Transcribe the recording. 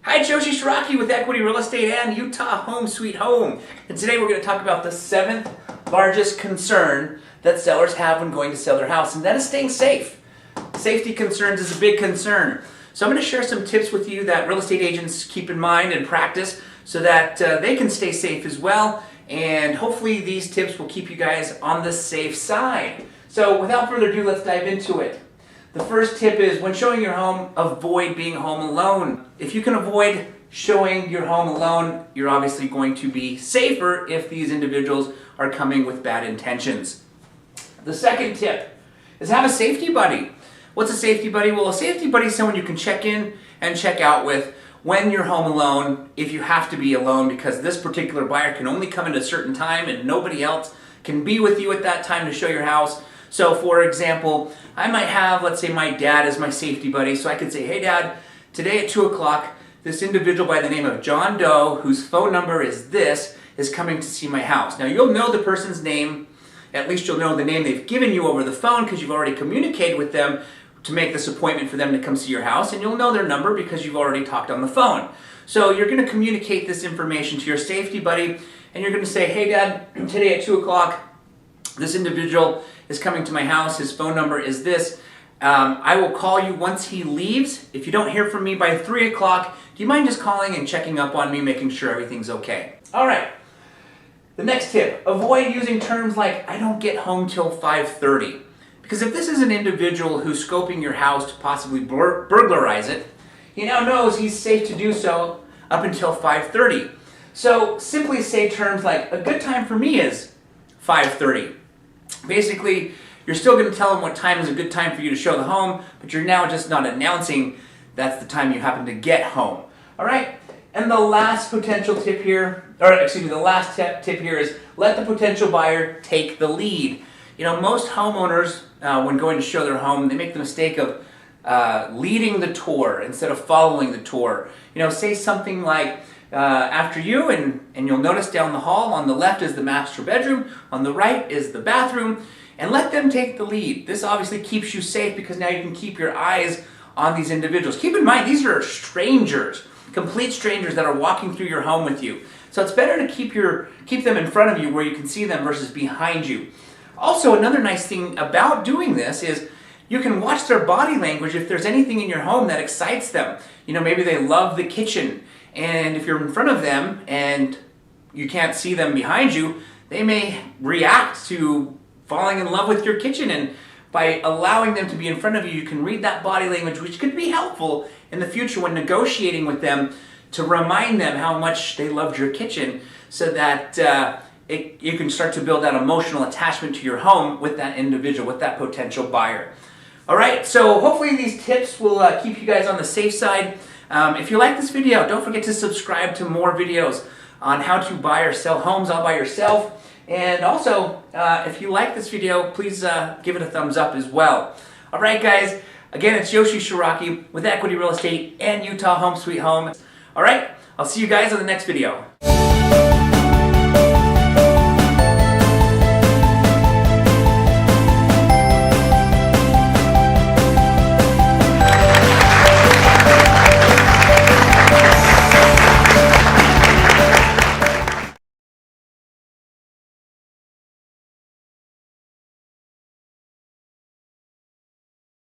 Hi, it's Yoshi Shiraki with Equity Real Estate and Utah Home Sweet Home. And today we're going to talk about the 7th largest concern that sellers have when going to sell their house, and that is staying safe. Safety concerns is a big concern. So I'm going to share some tips with you that real estate agents keep in mind and practice so that they can stay safe as well. And hopefully these tips will keep you guys on the safe side. So without further ado, let's dive into it. The first tip is when showing your home, avoid being home alone. If you can avoid showing your home alone, you're obviously going to be safer if these individuals are coming with bad intentions. The second tip is have a safety buddy. What's a safety buddy? Well, a safety buddy is someone you can check in and check out with when you're home alone, if you have to be alone, because this particular buyer can only come at a certain time and nobody else can be with you at that time to show your house. So for example, I might have, let's say my dad is my safety buddy, so I could say, hey Dad, today at 2 o'clock, this individual by the name of John Doe, whose phone number is this, is coming to see my house. Now you'll know the person's name, at least you'll know the name they've given you over the phone because you've already communicated with them to make this appointment for them to come see your house, and you'll know their number because you've already talked on the phone. So you're going to communicate this information to your safety buddy, and you're going to say, hey Dad, today at 2 o'clock, this individual is coming to my house, his phone number is this. I will call you once he leaves. If you don't hear from me by 3 o'clock, do you mind just calling and checking up on me, making sure everything's okay? All right. The next tip, avoid using terms like, I don't get home till 5:30. Because if this is an individual who's scoping your house to possibly burglarize it, he now knows he's safe to do so up until 5:30. So simply say terms like, a good time for me is 5:30. Basically, you're still going to tell them what time is a good time for you to show the home, but you're now just not announcing that's the time you happen to get home. All right? And the last potential tip here, the last tip here is let the potential buyer take the lead. You know, most homeowners, when going to show their home, they make the mistake of leading the tour instead of following the tour. You know, say something like, after you, and you'll notice down the hall, on the left is the master bedroom, on the right is the bathroom, and let them take the lead. This obviously keeps you safe because now you can keep your eyes on these individuals. Keep in mind, these are strangers, complete strangers that are walking through your home with you. So it's better to keep them in front of you where you can see them versus behind you. Also, another nice thing about doing this is you can watch their body language if there's anything in your home that excites them. You know, maybe they love the kitchen, and if you're in front of them and you can't see them behind you, they may react to falling in love with your kitchen. And by allowing them to be in front of you, you can read that body language, which could be helpful in the future when negotiating with them to remind them how much they loved your kitchen, so that you can start to build that emotional attachment to your home with that individual, with that potential buyer. All right, so hopefully these tips will keep you guys on the safe side. If you like this video, don't forget to subscribe to more videos on how to buy or sell homes all by yourself. And also, if you like this video, please give it a thumbs up as well. All right, guys, again, it's Yoshi Shiraki with Equity Real Estate and Utah Home Sweet Home. All right, I'll see you guys on the next video.